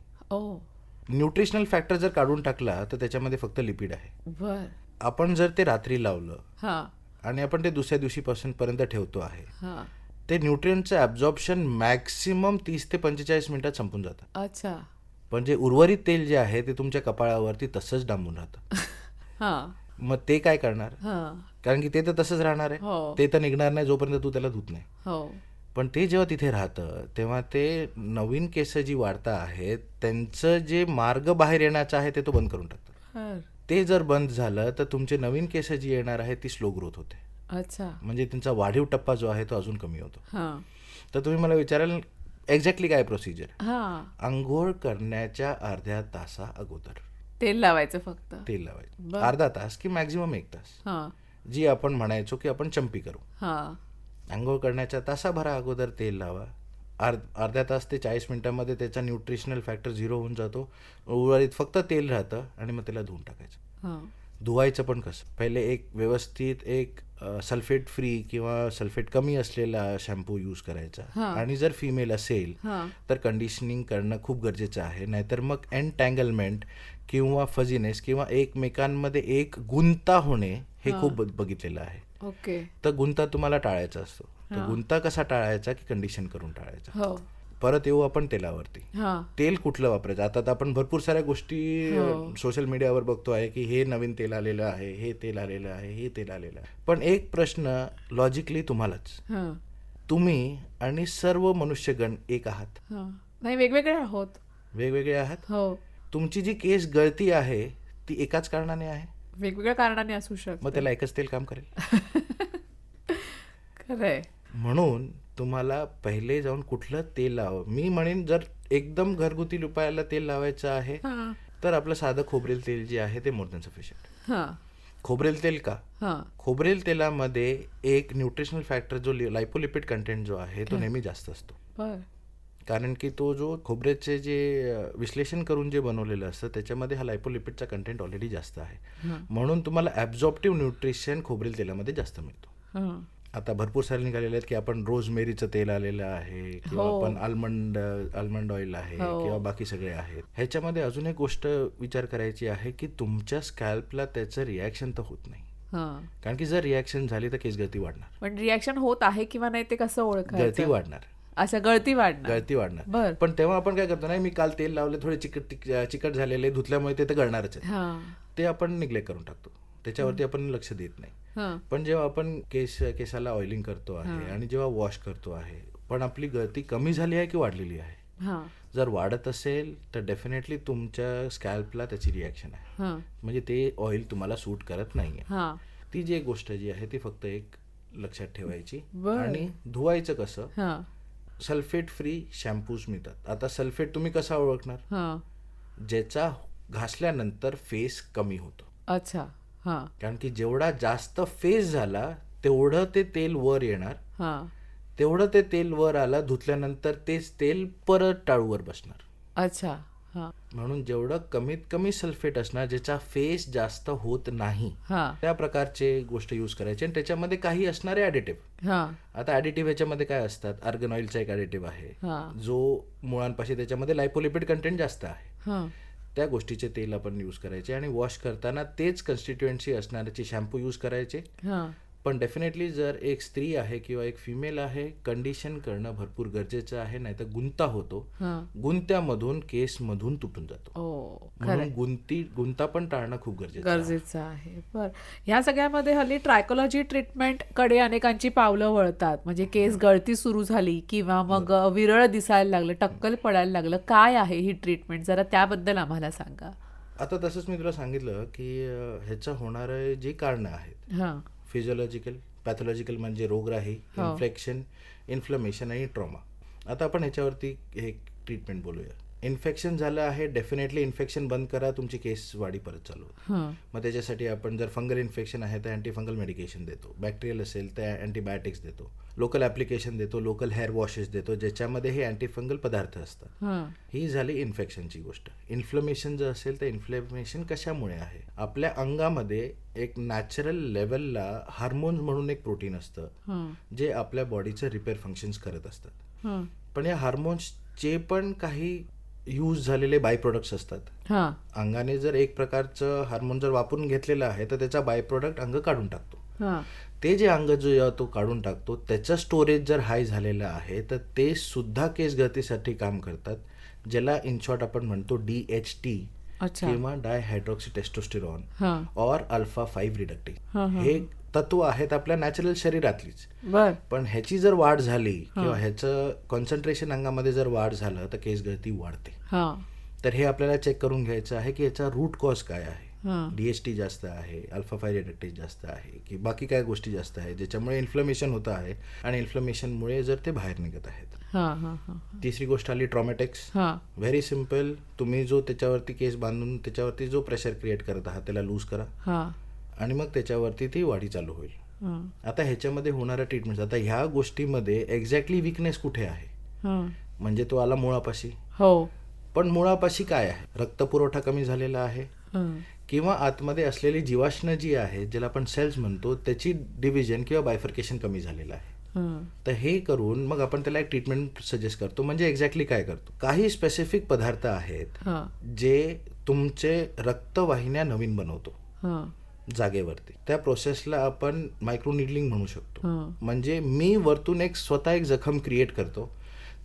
न्यूट्रिशनल फॅक्टर जर काढून टाकला तर त्याच्यामध्ये फक्त लिपिड आहे. आपण जर ते रात्री लावलं आणि आपण ते दुसऱ्या दिवशीपासून पर्यंत ठेवतो आहे, ते न्यूट्रिएंटचं ऍब्झॉर्प्शन मॅक्सिमम 30 ते 45 मिनिटात संपून जातं. अच्छा. पण जे उर्वरित तेल जे आहे ते तुमच्या कपाळावरती तसंच डांबून राहतं. मग ते काय करणार, हा. कारण की ते तर तसंच राहणार हो. आहे, ते तर निघणार नाही जोपर्यंत तू त्याला धुत नाही. हो. पण ते जेव्हा तिथे राहतं तेव्हा ते नवीन केस जी वाढता आहेत त्यांचं जे मार्ग बाहेर येण्याचा आहे ते तो बंद करून टाकतात. बर. ते जर बंद झालं तर तुमचे नवीन केस जी येणार आहे ती स्लो ग्रोथ होते. अच्छा. म्हणजे त्यांचा वाढीव टप्पा जो आहे तो अजून कमी होतो. हा. तर तुम्ही मला विचाराल एक्झॅक्टली काय प्रोसिजर. हा. आंघोळ करण्याच्या अर्ध्या तासा अगोदर तेल लावायचं फक्त. तेल लावायचं. बर. अर्धा तास की मॅक्झिमम 1 तास, हा. जी आपण म्हणायचो की आपण चंपी करू. हा. आंघोळ करण्याच्या तासाभरा अगोदर तेल लावा. अर्ध्या तास ते 40 मिनिटांमध्ये त्याचा न्यूट्रिशनल फॅक्टर 0 होऊन जातो. उर्वरित फक्त तेल राहतं आणि मग त्याला धुवून टाकायचं. हा. धुवायचं पण कसं, पहिले एक व्यवस्थित एक सल्फेट फ्री किंवा सल्फेट कमी असलेला शॅम्पू यूज करायचा. हा. आणि जर फिमेल असेल हा. तर कंडिशनिंग करणं खूप गरजेचं आहे. नाहीतर मग एन्टँगलमेंट किंवा फजीनेस किंवा एकमेकांमध्ये एक गुंता होणे हे खूप बघितलेलं आहे. ओके. तर गुंता तुम्हाला टाळायचा असतो. तर हा. गुंता कसा टाळायचा की कंडिशन करून टाळायचा. हो. परत येऊ आपण तेलावरती. हा. तेल कुठलं वापरायचं. आता तर आपण भरपूर साऱ्या गोष्टी हो. सोशल मीडियावर बघतो आहे की हे नवीन तेल आलेलं आहे, हे तेल आलेलं आहे, हे तेल आलेलं आहे. पण एक प्रश्न लॉजिकली तुम्हालाच, हा. तुम्ही आणि सर्व मनुष्यगण एक आहात, हा. नाही, वेगवेगळे आहोत. वेगवेगळे आहात. हो. तुमची जी केस गळती आहे ती एकाच कारणाने आहे, वेगवेगळ्या कारणाने असू शकतं. मग त्याला एकच तेल काम करेल. खरंय. म्हणून तुम्हाला पहिले जाऊन कुठलं तेल लावावं. मी म्हणेन जर एकदम घरगुती उपायाला तेल लावायचं आहे हा. तर आपलं साधं खोबरेल तेल जे आहे ते मोर दॅन सफिशियंट. हा. खोबरेल तेल का, हा. खोबरेल तेलामध्ये एक न्यूट्रिशनल फॅक्टर जो लायपोलिपिड कंटेंट जो आहे तो नेहमी जास्त असतो. बर. कारण की तो जो खोबऱ्याचे जे विश्लेषण करून जे बनवलेलं असतं त्याच्यामध्ये हा लायपोलिपिडचा कंटेंट ऑलरेडी जास्त आहे. हा. म्हणून तुम्हाला ॲब्झॉर्प्टिव्ह न्यूट्रिशन खोबरेल तेलामध्ये जास्त मिळतो. हा. आता भरपूर सारे निघालेले आहेत की आपण रोजमेरीचं तेल आलेलं आहे किंवा हो. आपण आल्मंड ऑइल आहे हो. किंवा बाकी सगळे आहेत. ह्याच्यामध्ये अजून एक गोष्ट विचार करायची आहे की तुमच्या स्कॅल्पला त्याचं रिॲक्शन तर होत नाही. हा. कारण की जर रिॲक्शन झाली तर केस गळती वाढणार. पण रिॲक्शन होत आहे किंवा नाही ते कसं गळती ओळखायचं. वाढणार. अच्छा, गळती वाढणार. गळती वाढणार. बर. पण तेव्हा आपण काय करतो, नाही मी काल तेल लावले थोडे चिकट झालेले, धुतल्यामुळे ते तर गळणारच आहे, हा. ते आपण निग्लेक्ट करून टाकतो, त्याच्यावरती आपण लक्ष देत नाही. हा. पण जेव्हा आपण केसाला ऑइलिंग करतो आहे आणि जेव्हा वॉश करतो आहे, पण आपली गळती कमी झाली आहे की वाढलेली आहे. हा. जर वाढत असेल तर डेफिनेटली तुमच्या स्कॅल्पला त्याची रिॲक्शन आहे, हा. म्हणजे ते ऑइल तुम्हाला सूट करत नाही आहे. हा. ती जी एक गोष्ट जी आहे ती फक्त एक लक्षात ठेवायची. बर. आणि धुवायचं कसं, हा. सल्फेट फ्री शॅम्पूज मिळतात. आता सल्फेट तुम्ही कसा ओळखणार, हा. ज्याचा घासल्यानंतर फेस कमी होतो. अच्छा. हा. कारण की जेवढा जास्त फेस झाला तेवढं ते तेल वर येणार, हा. तेवढं ते तेल वर आलं धुतल्यानंतर तेच तेल परत टाळूवर बसणार. अच्छा. हा. म्हणून जेवढं कमीत कमी सल्फेट असणार, ज्याचा फेस जास्त होत नाही, हा. त्या प्रकारचे गोष्ट यूज करायची. आणि त्याच्यामध्ये काही असणारे ॲडिटिव्ह. हा. आता ॲडिटिव्ह ह्याच्यामध्ये काय असतात, आर्गन ऑइलचा एक ॲडिटिव्ह आहे हा. जो मुळांपाशी त्याच्यामध्ये लायपोलिपिड कंटेंट जास्त आहे. हा. त्या गोष्टीचे तेल आपण यूज करायचे आणि वॉश करताना तेच कन्स्टिट्युएन्सी असणाऱ्याचे शॅम्पू यूज करायचे. हा. पण डेफिनेटली जर एक स्त्री आहे किंवा एक फिमेल आहे, कंडिशन करणं भरपूर गरजेचं आहे, नाहीतर गुंता होतो. हा. गुंत्यामधून केस मधून तुटून जातो. ओ. म्हणून गुंता पण टाळणं खूप गरजेचं आहे. बर. ह्या सगळ्यामध्ये हल्ली ट्रायकोलॉजी ट्रीटमेंट कडे अनेकांची पावलं वळतात. म्हणजे केस गळती सुरू झाली किंवा मग विरळ दिसायला लागलं, टक्कल पडायला लागलं, काय आहे ही ट्रीटमेंट, जरा त्याबद्दल आम्हाला सांगा. आता तसंच मी तुला सांगितलं की ह्याचं होणारं जी कारणं आहेत, हा. फिजिओलॉजिकल, पॅथॉलॉजिकल म्हणजे रोगराई, इन्फेक्शन, इन्फ्लमेशन आणि ट्रॉमा. आता आपण ह्याच्यावरती एक ट्रीटमेंट बोलूया. इन्फेक्शन झालं आहे, डेफिनेटली इन्फेक्शन बंद करा, तुमची केस वाढी परत चालू. मग त्याच्यासाठी आपण जर फंगल इन्फेक्शन आहे तर अँटीफंगल मेडिकेशन देतो, बॅक्टेरियल असेल तर अँटीबायोटिक्स देतो, लोकल ॲप्लिकेशन देतो, लोकल हेअर वॉशेस देतो, ज्याच्यामध्ये हे अँटीफंगल पदार्थ असतात. ही झाली इन्फेक्शनची गोष्ट. इन्फ्लमेशन जर असेल तर इन्फ्लमेशन कशामुळे आहे, आपल्या अंगामध्ये एक नॅचरल लेवलला हार्मोन्स म्हणून एक प्रोटीन असतं जे आपल्या बॉडीचं रिपेअर फंक्शन्स करत असतात. पण या हार्मोन्सचे पण काही यूज झालेले बाय प्रोडक्ट्स असतात. अंगाने जर एक प्रकारचं हार्मोन जर वापरून घेतलेलं आहे तर त्याचा बाय प्रोडक्ट अंग काढून टाकतो. ते जे अंग जो तो काढून टाकतो त्याचं स्टोरेज जर हाय झालेलं आहे तर ते सुद्धा केस गळतीसाठी काम करतात, ज्याला इन शॉर्ट आपण म्हणतो DHT अच्छा. किंवा डायहायड्रॉक्सी टेस्टोस्टेरॉन हा. और अल्फा 5 रिडक्टेज. हा, हा. हे तत्व आहेत आपल्या नॅचरल शरीरातलीच. बर. पण ह्याची जर वाढ झाली किंवा ह्याचं कॉन्सन्ट्रेशन अंगामध्ये जर वाढ झालं तर केस गळती वाढते. हा. तर हे आपल्याला चेक करून घ्यायचं आहे की याचा रूट कॉज काय आहे. हा. DHT जास्त आहे, अल्फा 5 रिडक्टेज जास्त आहे की बाकी काय गोष्टी जास्त आहे ज्याच्यामुळे इन्फ्लमेशन होतं आहे आणि इन्फ्लमेशनमुळे जर ते बाहेर निघत आहेत. हा, हा, हा. तिसरी गोष्ट आली ट्रॉमॅटिक्स. हा. व्हेरी सिम्पल, तुम्ही जो त्याच्यावरती केस बांधून त्याच्यावरती जो प्रेशर क्रिएट करत आहात त्याला लूज करा हा. आणि मग त्याच्यावरती ती वाढी चालू होईल. हा. आता ह्याच्यामध्ये होणाऱ्या ट्रीटमेंट, आता ह्या गोष्टीमध्ये एक्झॅक्टली विकनेस कुठे आहे, हा. म्हणजे तो आला मुळापाशी. हो. पण मुळापाशी काय आहे, रक्तपुरवठा कमी झालेला आहे हा. किंवा आतमध्ये असलेली जीवाश्म जी आहे ज्याला आपण सेल्स म्हणतो त्याची डिव्हिजन किंवा बायफर्केशन कमी झालेलं आहे. हा. तर हे करून मग आपण त्याला एक ट्रीटमेंट सजेस्ट करतो. म्हणजे एक्झॅक्टली काय करतो, काही स्पेसिफिक पदार्थ आहेत हा. जे तुमचे रक्तवाहिन्या नवीन बनवतो हा. जागेवरती. त्या प्रोसेसला आपण मायक्रो निडलिंग म्हणू शकतो. हा. म्हणजे मी वरतून स्वतः एक जखम क्रिएट करतो,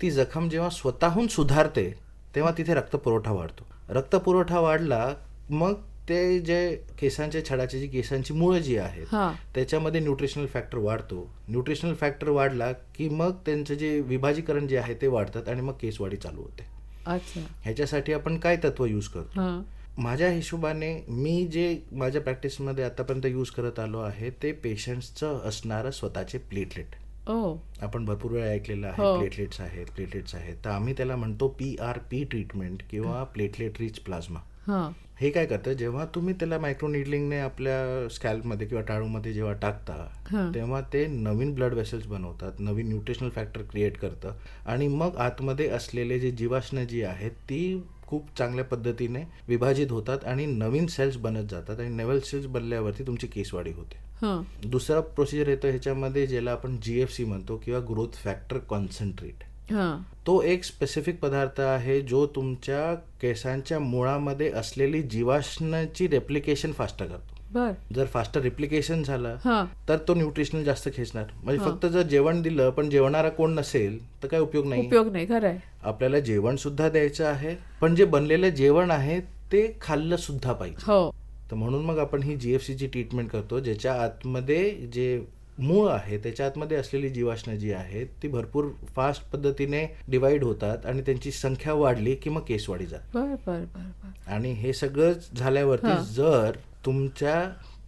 ती जखम जेव्हा स्वतःहून सुधारते तेव्हा तिथे रक्तपुरवठा वाढतो. रक्तपुरवठा वाढला मग ते जे केसांच्या छडाची जी केसांची मुळं जी आहेत हा. त्याच्यामध्ये न्यूट्रिशनल फॅक्टर वाढतो. न्यूट्रिशनल फॅक्टर वाढला की मग त्यांचं जे विभाजीकरण जे आहे ते वाढतात आणि मग केसवाढी चालू होते. अच्छा. ह्याच्यासाठी आपण काय तत्व यूज करतो, हा. माझ्या हिशोबाने मी जे माझ्या प्रॅक्टिसमध्ये आतापर्यंत यूज करत आलो आहे ते पेशंट्सचं असणारं स्वतःचे प्लेटलेट. ओ. आपण भरपूर वेळा ऐकलेलं आहे हो. प्लेटलेट्स आहेत. तर आम्ही त्याला म्हणतो PRP ट्रीटमेंट किंवा प्लेटलेट रिच प्लाझ्मा. हा. हे काय करतं, जेव्हा तुम्ही त्याला मायक्रो निडलिंगने आपल्या स्कॅल्पमध्ये किंवा टाळूमध्ये जेव्हा टाकता हा. तेव्हा ते नवीन ब्लड वेसल्स बनवतात, नवीन न्यूट्रिशनल फॅक्टर क्रिएट करतं आणि मग आतमध्ये असलेले जे जीवाश्म जी आहेत ती खूप चांगल्या पद्धतीने विभाजित होतात आणि नवीन सेल्स बनत जातात आणि नवीन सेल्स बनल्यावरती तुमची केसवाढी होते. हा. दुसरा प्रोसिजर येतो ह्याच्यामध्ये ज्याला आपण GFC म्हणतो किंवा ग्रोथ फॅक्टर कॉन्सन्ट्रेट. हा. तो एक स्पेसिफिक पदार्थ आहे जो तुमच्या केसांच्या मुळामध्ये असलेली जीवाश्माची रेप्लिकेशन फास्टर करतो. बर. जर फास्टर रिप्लिकेशन झालं हा. तर तो न्यूट्रिशनल जास्त खेचणार. म्हणजे हा. फक्त जर जेवण दिलं पण जेवणारा कोण नसेल तर काय उपयोग नाही. उपयोग नाही. खरं आहे. आपल्याला जेवण सुद्धा द्यायचं आहे पण जे बनलेलं जेवण आहे ते खाल्लं सुद्धा पाहिजे. हो. तर म्हणून मग आपण ही GFCची ट्रीटमेंट करतो, ज्याच्या आतमध्ये जे मूळ आहे त्याच्या आतमध्ये असलेली जीवाश्म जी आहेत ती भरपूर फास्ट पद्धतीने डिवाइड होतात आणि त्यांची संख्या वाढली की मग केसवाढी जाते. बर बर बर बर. आणि हे सगळं झाल्यावरती हा. जर तुमच्या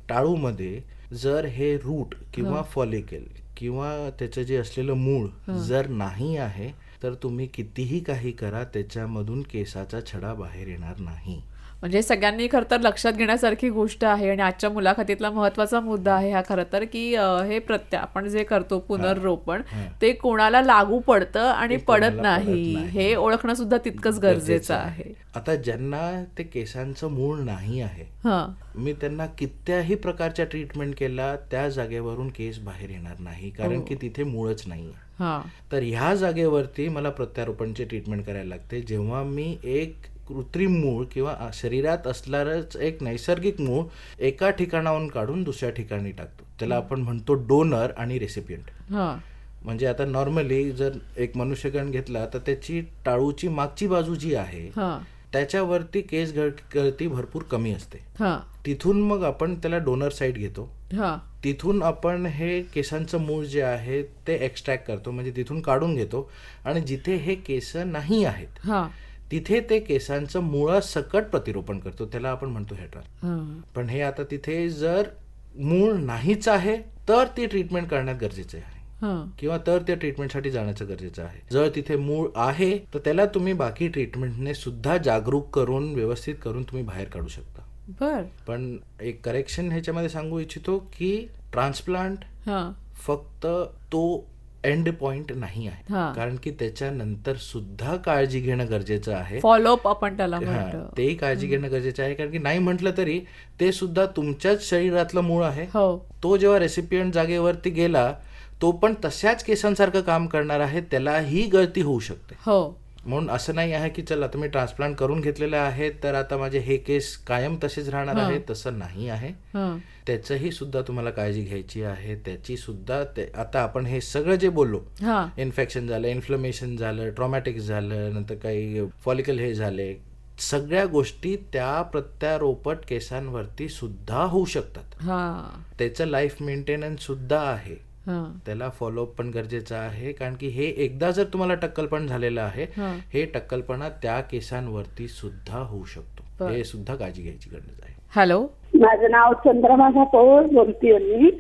टाळूमध्ये जर हे रूट किंवा फॉलिकल किंवा त्याचं जे असलेलं मूळ जर नाही आहे तर तुम्ही कितीही काही करा त्याच्यामधून केसाचा छडा बाहेर येणार नाही. म्हणजे सगळ्यांनी खरं तर लक्षात घेण्यासारखी गोष्ट आहे आणि आजच्या मुलाखतीतला महत्वाचा मुद्दा आहे हा खरं तर, की हे आपण जे करतो पुनर्रोपण ते कोणाला लागू पडतं आणि ते पडत कोणाला पडत नाही नाही. हे ओळखणं सुद्धा तितकंच गरजेचं आहे. आता ज्यांना ते केसांचं मूळ नाही आहे हा. मी त्यांना कित्याही प्रकारच्या ट्रीटमेंट केला त्या जागेवरून केस बाहेर येणार नाही कारण की तिथे मूळच नाही. हा. तर ह्या जागेवरती मला प्रत्यारोपणची ट्रीटमेंट करायला लागते. जेव्हा मी एक कृत्रिम मूळ किंवा शरीरात असणारच एक नैसर्गिक मूळ एका ठिकाणाहून काढून दुसऱ्या ठिकाणी टाकतो, त्याला आपण म्हणतो डोनर आणि रेसिपियंट. हा. म्हणजे आता नॉर्मली जर एक मनुष्यगण घेतला तर त्याची टाळूची मागची बाजू जी आहे हा. त्याच्यावरती केस गळती भरपूर कमी असते. हा. तिथून मग आपण त्याला डोनर साईड घेतो. हा. तिथून आपण हे केसांचं मूळ जे आहे ते एक्स्ट्रॅक्ट करतो, म्हणजे तिथून काढून घेतो आणि जिथे हे केस नाही आहेत हा. तिथे ते केसांचं मुळासकट प्रतिरोपण करतो, त्याला आपण म्हणतो हेअर ट्रान्सप्लांट. हा. पण हे आता तिथे जर मूळ नाहीच आहे तर ती ट्रीटमेंट करण्यात गरजेचं आहे हा. किंवा तर त्या ट्रीटमेंटसाठी जाण्याचं गरजेचं आहे. जर तिथे मूळ आहे तर त्याला तुम्ही बाकी ट्रीटमेंटने सुद्धा जागरूक करून व्यवस्थित करून तुम्ही बाहेर काढू शकता. बर. पण एक करेक्शन ह्याच्यामध्ये सांगू इच्छितो की ट्रान्सप्लांट हा. फक्त तो एंड पॉइंट नाही आहे, हा. कारण की त्याच्यानंतर सुद्धा काळजी घेणं गरजेचं आहे. फॉलोअप आपण त्याला हा, म्हणतो. तेही काळजी घेणं गरजेचं आहे, कारण की नाही म्हटलं तरी ते सुद्धा तुमच्याच शरीरातलं मूळ आहे. हो. तो जेव्हा रेसिपियंट जागेवरती गेला तो पण तशाच केसांसारखं काम करणार आहे, त्यालाही गळती होऊ शकते. हो. म्हणून असं नाही आहे की चला तुम्ही ट्रान्सप्लांट करून घेतलेले आहेत तर आता माझे हे केस कायम तसेच राहणार हा. आहे, तसं नाही आहे. हा. त्याचंही सुद्धा तुम्हाला काळजी घ्यायची आहे. त्याची सुद्धा आता आपण हे सगळं जे बोललो, इन्फेक्शन झालं, इन्फ्लमेशन झालं, ट्रॉमॅटिक झालं, नंतर काही फॉलिकल हे झाले, सगळ्या गोष्टी त्या प्रत्यारोपट केसांवरती सुद्धा होऊ शकतात. त्याचं लाईफ मेंटेनन्स सुद्धा आहे, त्याला फॉलोअप पण गरजेचं आहे. कारण की हे एकदा जर तुम्हाला टक्कलपण झालेलं आहे, हे टक्कलपणा त्या केसांवरती सुद्धा होऊ शकतो. हे सुद्धा काळजी घ्यायची गरज आहे. हॅलो, माझं नाव चंद्रमाधा पौर बोलतीये मी.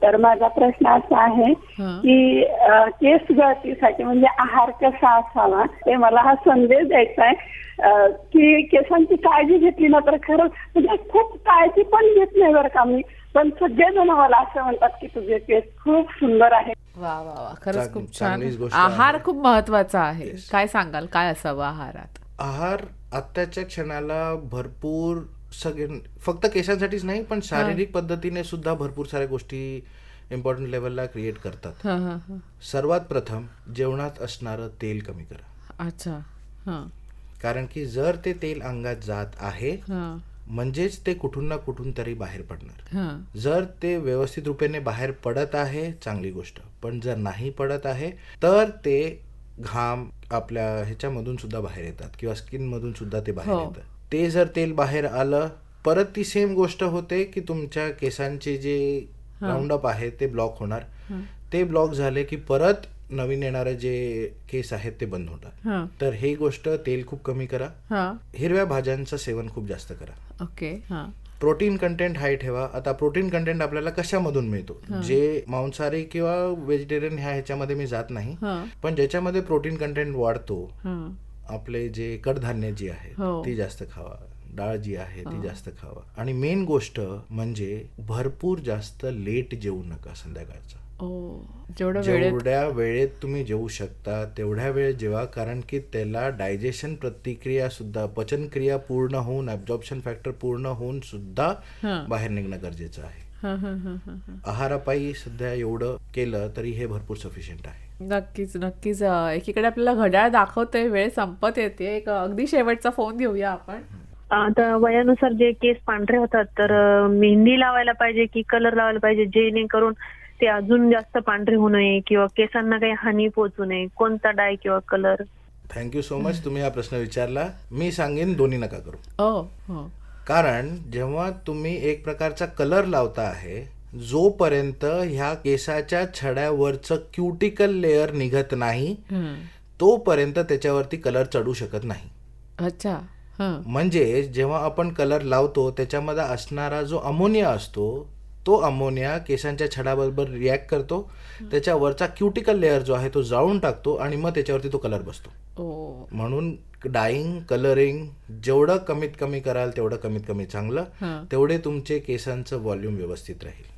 तर माझा प्रश्न असा आहे की केस गळतीसाठी म्हणजे आहार कसा असावा, ते मला हा संदेश द्यायचा आहे की केसांची काळजी घेतली ना तर खरंच म्हणजे खूप काळजी पण घेत नाही बरं का मी, पण सगळेजण मला असं म्हणतात की तुझे केस खूप सुंदर आहे. वा वा वा, खरंच खूप छान. चांगलीच गोष्ट आहार खूप महत्वाचा आहे. काय सांगाल, काय असावं आहारात? आहार आत्ताच्या क्षणाला भरपूर फक्त केसांसाठीच नाही पण शारीरिक पद्धतीने सुद्धा भरपूर साऱ्या गोष्टी इम्पॉर्टंट लेवलला क्रिएट करतात. सर्वात प्रथम जेवणात असणारं तेल कमी करा. अच्छा. कारण की जर ते तेल अंगात जात आहे म्हणजेच ते कुठून ना कुठून तरी बाहेर पडणार. जर ते व्यवस्थित रूपेने बाहेर पडत आहे चांगली गोष्ट, पण जर नाही पडत आहे तर ते घाम आपल्या ह्याच्यामधून सुद्धा बाहेर येतात किंवा स्किन मधून सुद्धा ते बाहेर येतात. ते जर तेल बाहेर आलं परत ती सेम गोष्ट होते की तुमच्या केसांचे जे राऊंडअप आहे ते ब्लॉक होणार. ते ब्लॉक झाले की परत नवीन येणारे जे केस आहेत ते बंद होतात. तर हे गोष्ट तेल खूप कमी करा. हिरव्या भाज्यांचं सेवन खूप जास्त करा. ओके. प्रोटीन कंटेंट हाय ठेवा. आता प्रोटीन कंटेंट आपल्याला कशामधून मिळतो, जे मांसाहारी किंवा व्हेजिटेरियन ह्याच्यामध्ये मी जात नाही, पण ज्याच्यामध्ये प्रोटीन कंटेंट वाढतो, आपले जे कडधान्य जी आहे ती जास्त खावा, डाळ जी आहे ती जास्त खावा. आणि मेन गोष्ट म्हणजे भरपूर जास्त लेट जेवू नका संध्याकाळचं. जेवढ्या वेळेत तुम्ही जेवू शकता तेवढ्या वेळ जेवा. कारण की त्याला डायजेशन प्रतिक्रिया सुद्धा, पचनक्रिया पूर्ण होऊन, ऍब्झॉर्प्शन फॅक्टर पूर्ण होऊन सुद्धा बाहेर निघणं गरजेचं आहे. आहारापायी सध्या एवढं केलं तरी हे भरपूर सफिशियंट आहे. नक्कीच नक्कीच. एकीकडे आपल्याला घड्याळ दाखवते, वेळ संपत येते. एक अगदी शेवटचा फोन घेऊया आपण. आता वयानुसार जे केस पांढरे होतात तर मेहंदी लावायला पाहिजे की कलर लावायला पाहिजे, जेणेकरून ते अजून जास्त पांढरे होऊ नये किंवा केसांना काही हानी पोहोचू नये? कोणता डाय किंवा कलर? थँक्यू सो मच, तुम्ही हा प्रश्न विचारला. मी सांगेन दोन्ही नका करू. कारण जेव्हा तुम्ही एक प्रकारचा कलर लावता आहे, जोपर्यंत ह्या केसाच्या छड्यावरचं क्युटिकल लेअर निघत नाही तोपर्यंत त्याच्यावरती कलर चढू शकत नाही. अच्छा. म्हणजे जेव्हा आपण कलर लावतो त्याच्यामध्ये असणारा जो अमोनिया असतो, तो अमोनिया केसांच्या छडाबरोबर रिॲक्ट करतो, त्याच्यावरचा क्युटिकल लेअर जो आहे तो जाळून टाकतो आणि मग त्याच्यावरती तो कलर बसतो. म्हणून डाईंग, कलरिंग जेवढं कमीत कमी कराल तेवढं कमीत कमी चांगलं, तेवढे तुमचे केसांचं व्हॉल्यूम व्यवस्थित राहील.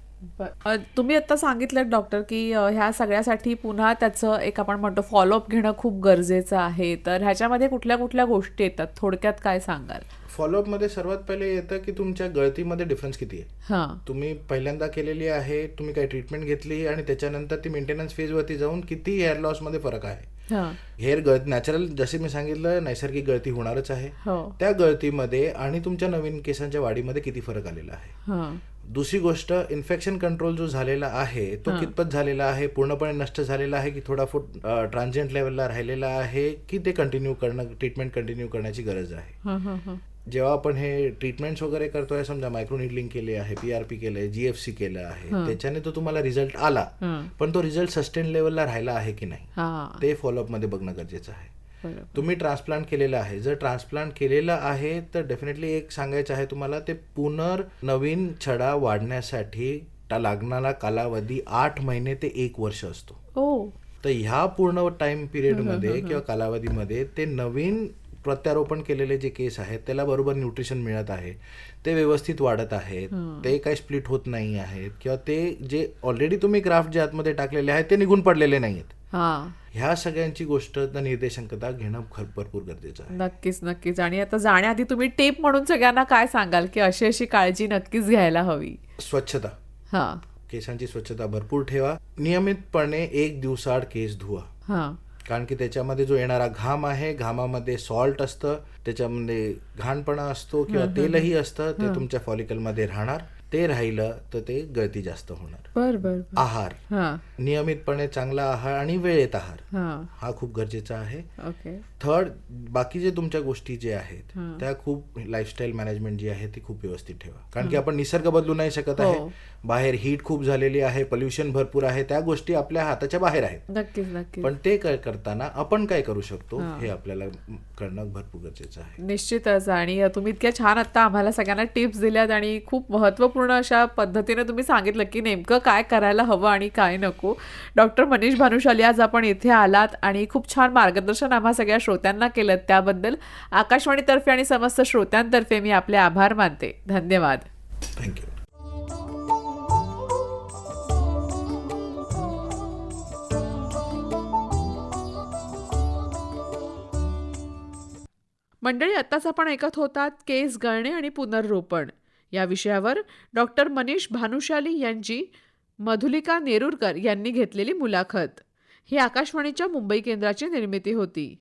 तुम्ही आता सांगितलं डॉक्टर की ह्या सगळ्यासाठी पुन्हा त्याचं एक आपण म्हणतो फॉलोअप घेणं खूप गरजेचं आहे. तर ह्याच्यामध्ये कुठल्या कुठल्या गोष्टी येतात, थोडक्यात काय सांगाल? फॉलोअप मध्ये सर्वात पहिले येतं की तुमच्या गळतीमध्ये डिफरन्स किती आहे. तुम्ही पहिल्यांदा केलेली आहे, तुम्ही काही ट्रीटमेंट घेतली आणि त्याच्यानंतर ती मेंटेनन्स फेज वरती जाऊन किती हेअर लॉस मध्ये फरक आहे. हेअर गळती नॅचरल, जसे मी सांगितलं, नैसर्गिक गळती होणारच आहे. त्या गळतीमध्ये आणि तुमच्या नवीन केसांच्या वाढीमध्ये किती फरक आलेला आहे. दुसरी गोष्ट, इन्फेक्शन कंट्रोल जो झालेला आहे तो कितपत झालेला आहे, पूर्णपणे नष्ट झालेला आहे की थोडा फूट ट्रान्झिएंट लेवलला राहिलेला आहे की ते कंटिन्यू करणं, ट्रीटमेंट कंटिन्यू करण्याची गरज आहे. जेव्हा आपण हे ट्रीटमेंट्स वगैरे करतोय, समजा मायक्रो निडलिंग केले आहे, PRP केलंय, GFC केलं आहे, त्याच्याने तो तुम्हाला रिझल्ट आला, पण तो रिझल्ट सस्टेन लेवलला राहिला आहे की नाही ते फॉलोअप मध्ये बघणं गरजेचं आहे. तुम्ही ट्रान्सप्लांट केलेलं आहे, जर ट्रान्सप्लांट केलेलं आहे तर डेफिनेटली एक सांगायचं आहे तुम्हाला, ते पुनर्नवीन छडा वाढण्यासाठी लागणारा कालावधी 8 महिने ते 1 वर्ष असतो. तर ह्या पूर्ण टाइम पिरियड मध्ये किंवा कालावधीमध्ये ते नवीन प्रत्यारोपण केलेले जे केस आहेत त्याला बरोबर न्यूट्रिशन मिळत आहे, ते व्यवस्थित वाढत आहेत, ते काही स्प्लिट होत नाही आहेत किंवा ते जे ऑलरेडी तुम्ही ग्राफ्ट जे आतमध्ये टाकलेले आहेत ते निघून पडलेले नाहीत. ह्या सगळ्यांची गोष्ट निर्देशकता घेणं भरपूर गरजेचं आहे. नक्कीच नक्कीच. आणि आता जाण्याआधी तुम्ही टिप म्हणून सगळ्यांना काय सांगाल की अशी अशी काळजी नक्कीच घ्यायला हवी? स्वच्छता, केसांची स्वच्छता भरपूर ठेवा. नियमितपणे 1 दिवसाआड केस धुवा. कारण की त्याच्यामध्ये जो येणारा घाम आहे, घामामध्ये सॉल्ट असतं, त्याच्यामध्ये घाणपणा असतो किंवा तेलही असतं, ते तुमच्या फॉलिकलमध्ये राहणार. ते राहिलं तर ते गळती जास्त होणार. बर बर आहार, नियमितपणे चांगला आहार आणि वेळेत आहार हा खूप गरजेचा आहे. ओके. थर्ड, बाकीचे तुमच्या गोष्टी जे आहेत त्या खूप लाईफस्टाईल मॅनेजमेंट जी आहे ती खूप व्यवस्थित ठेवा. कारण की आपण निसर्ग बदलू नाही शकत आहे. बाहेर हीट खूप झालेली आहे, पोल्युशन भरपूर आहे, त्या गोष्टी आपल्या हाताच्या बाहेर आहेत. नक्कीच नक्कीच. पण ते काय करताना आपण काय करू शकतो हे आपल्याला करणं भरपूर गरजेचं आहे. निश्चितच. आणि तुम्ही इतक्या छान आता आम्हाला सगळ्यांना टिप्स दिल्यात आणि खूप महत्त्वपूर्ण अशा पद्धतीने तुम्ही सांगितलं की नेमकं काय करायला हवं आणि काय नको. डॉक्टर मनीष भानुशाली, आज आपण इथे आलात आणि खूप छान मार्गदर्शन आम्हा सगळ्या श्रोत्यांना केलं. त्याबद्दल आकाशवाणीतर्फे आणि समस्त श्रोत्यांतर्फे मी आपले आभार मानते. धन्यवाद. थँक्यू. मंडळी, आत्ताच आपण ऐकत होतात केस गळणे आणि पुनर्रोपण या विषयावर डॉक्टर मनीष भानुशाली यांची मधुलिका नेरुरकर यांनी घेतलेली मुलाखत. ही आकाशवाणीच्या मुंबई केंद्राची निर्मिती होती.